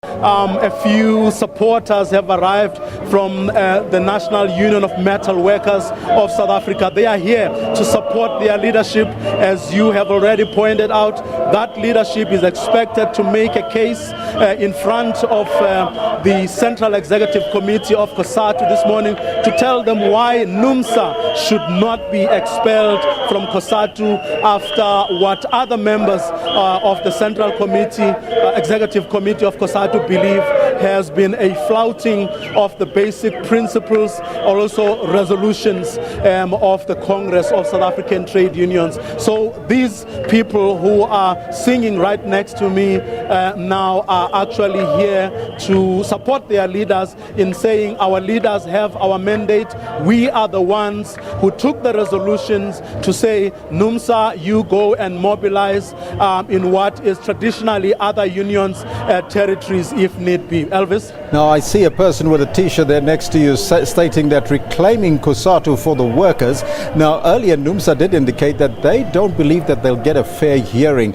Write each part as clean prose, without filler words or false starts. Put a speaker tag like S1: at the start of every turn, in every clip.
S1: A few supporters have arrived from the National Union of Metal Workers of South Africa. They are here to support their leadership. As you have already pointed out, that leadership is expected to make a case in front of the Central Executive Committee of Cosatu this morning to tell them why Numsa should not be expelled from Cosatu after what other members of the Central Committee, Executive Committee of Cosatu believe has been a flouting of the basic principles, also resolutions of the Congress of South African Trade Unions. So these people who are singing right next to me now are actually here to support their leaders in saying our leaders have our mandate. We are the ones who took the resolutions to say, Numsa, you go and mobilize in what is traditionally other unions' territories if need be. Elvis?
S2: Now I see a person with a t-shirt there next to you stating that reclaiming Cosatu for the workers. Now earlier Numsa did indicate that they don't believe that they'll get a fair hearing.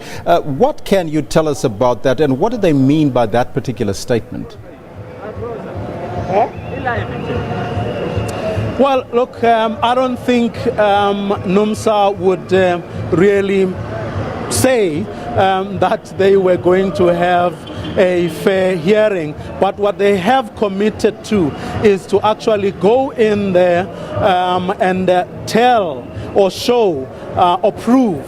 S2: What can you tell us about that, and what do they mean by that particular statement?
S1: Well, look, I don't think Numsa would really say that they were going to have a fair hearing, but what they have committed to is to actually go in there and tell or show or prove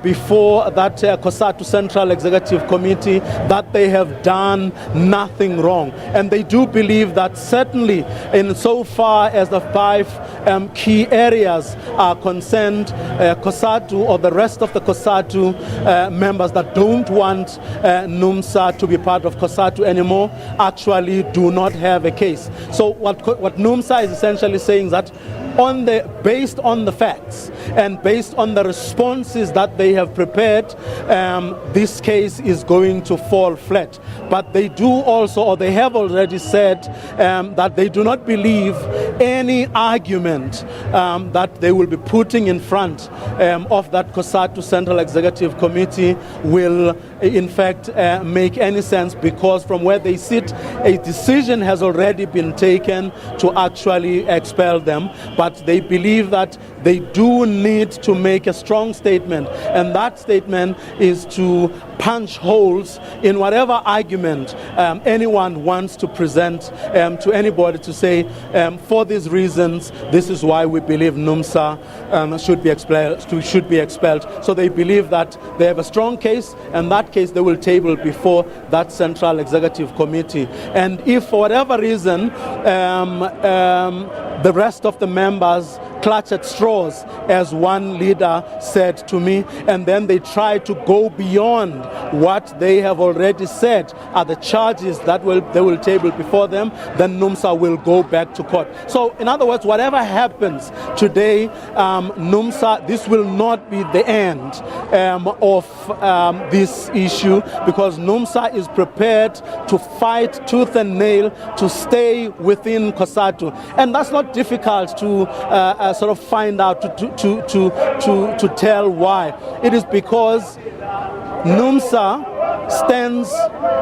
S1: before that Cosatu Central Executive Committee that they have done nothing wrong. And they do believe that certainly in so far as the 5 key areas are concerned, Cosatu or the rest of the Cosatu members that don't want Numsa to be part of Cosatu anymore actually do not have a case. So what Numsa is essentially saying is that based on the facts and based on the responses that they have prepared, this case is going to fall flat. But they do also, or they have already said, that they do not believe any argument that they will be putting in front of that Cosatu Central Executive Committee will in fact make any sense, because from where they sit, a decision has already been taken to actually expel them. But they believe that they do need to make a strong statement, and that statement is to punch holes in whatever argument anyone wants to present to anybody to say, for these reasons, this is why we believe Numsa should be expelled. So they believe that they have a strong case, and that case they will table before that Central Executive Committee. And if for whatever reason the rest of the members clutch at straws, as one leader said to me, and then they try to go beyond what they have already said are the charges that they will table before them, then Numsa will go back to court. So in other words, whatever happens today, Numsa, this will not be the end of this issue, because Numsa is prepared to fight tooth and nail to stay within Cosatu. And that's not difficult to sort of find out, to tell why. It is because Numsa stands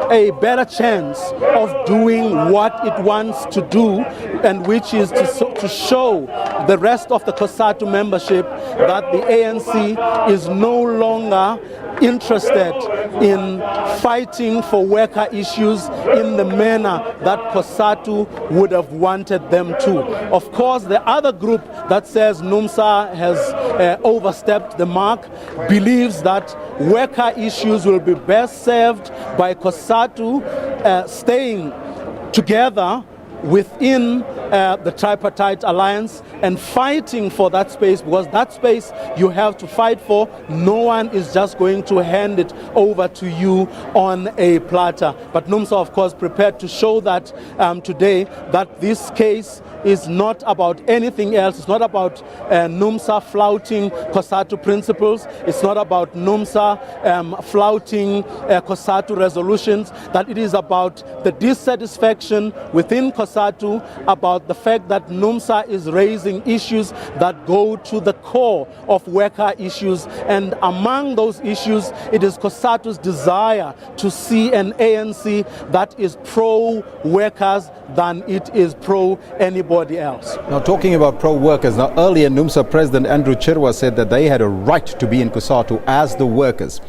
S1: a better chance of doing what it wants to do, and which is to show the rest of the Cosatu membership that the ANC is no longer interested in fighting for worker issues in the manner that Cosatu would have wanted them to. Of course, the other group that says Numsa has overstepped the mark believes that worker issues will be best served by Cosatu staying together within the tripartite alliance and fighting for that space, because that space you have to fight for. No one is just going to hand it over to you on a platter. But Numsa, of course, prepared to show that today that this case is not about anything else. It's not about Numsa flouting Cosatu principles. It's not about Numsa flouting Cosatu resolutions. That it is about the dissatisfaction within Cosatu about about the fact that Numsa is raising issues that go to the core of worker issues. And among those issues, it is Cosatu's desire to see an ANC that is pro-workers than it is pro-anybody else.
S2: Now, talking about pro-workers, now earlier Numsa President Andrew Chirwa said that they had a right to be in Cosatu as the workers.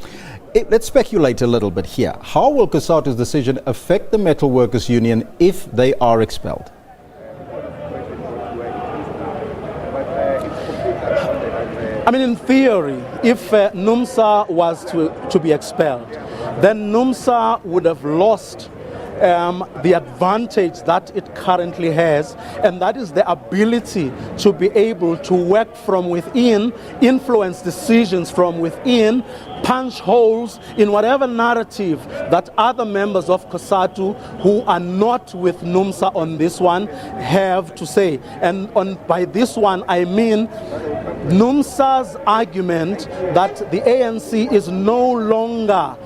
S2: Let's speculate a little bit here. How will Cosatu's decision affect the Metal Workers Union if they are expelled?
S1: I mean, in theory, if Numsa was to be expelled, then Numsa would have lost the advantage that it currently has, and that is the ability to be able to work from within, influence decisions from within, punch holes in whatever narrative that other members of Cosatu who are not with Numsa on this one have to say. And by this one, I mean Numsa's argument that the ANC is no longer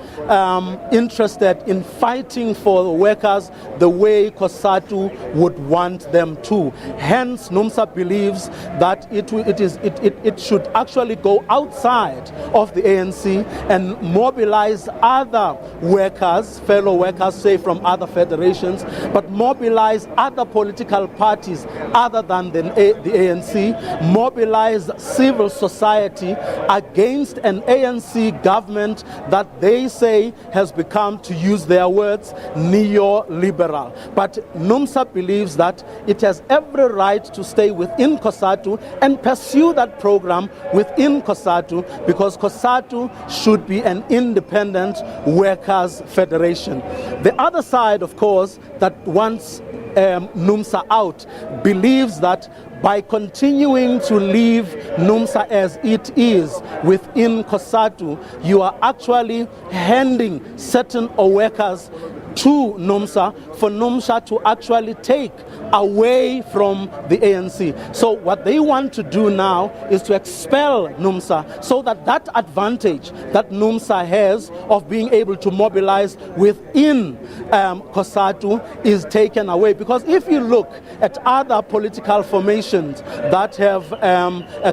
S1: interested in fighting for the workers the way Cosatu would want them to. Hence, Numsa believes that it should actually go outside of the ANC and mobilize other workers, fellow workers, say from other federations, but mobilize other political parties other than the ANC, mobilize civil society against an ANC government that they say has become, to use their words, neoliberal. But Numsa believes that it has every right to stay within Cosatu and pursue that program within Cosatu, because Cosatu should be an independent workers' federation. The other side, of course, that wants Numsa out, believes that by continuing to leave Numsa as it is within Cosatu, you are actually handing certain workers to Numsa for Numsa to actually take away from the ANC. So what they want to do now is to expel Numsa so that that advantage that Numsa has of being able to mobilize within Cosatu is taken away. Because if you look at other political formations that have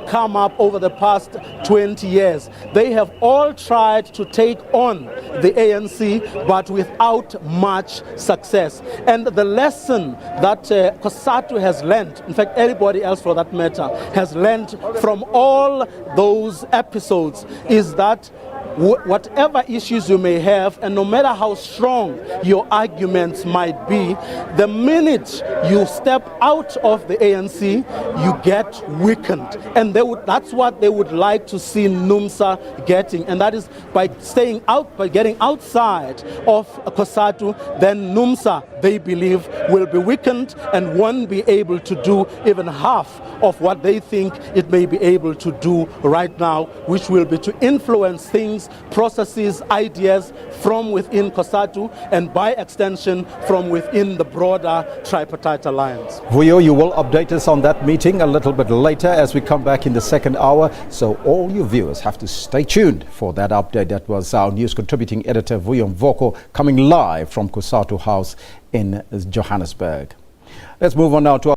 S1: come up over the past 20 years, they have all tried to take on the ANC but without much success. And the lesson that Cosatu has learned, in fact anybody else for that matter, has learned from all those episodes is that whatever issues you may have, and no matter how strong your arguments might be, the minute you step out of the ANC, you get weakened. And that's what they would like to see Numsa getting. And that is by staying out, by getting outside of Cosatu, then Numsa, they believe, will be weakened and won't be able to do even half of what they think it may be able to do right now, which will be to influence things, processes, ideas from within Cosatu and by extension from within the broader tripartite alliance.
S2: Vuyo, you will update us on that meeting a little bit later as we come back in the second hour. So all you viewers have to stay tuned for that update. That was our news contributing editor Vuyo Mvoko coming live from Cosatu House in Johannesburg. Let's move on now to our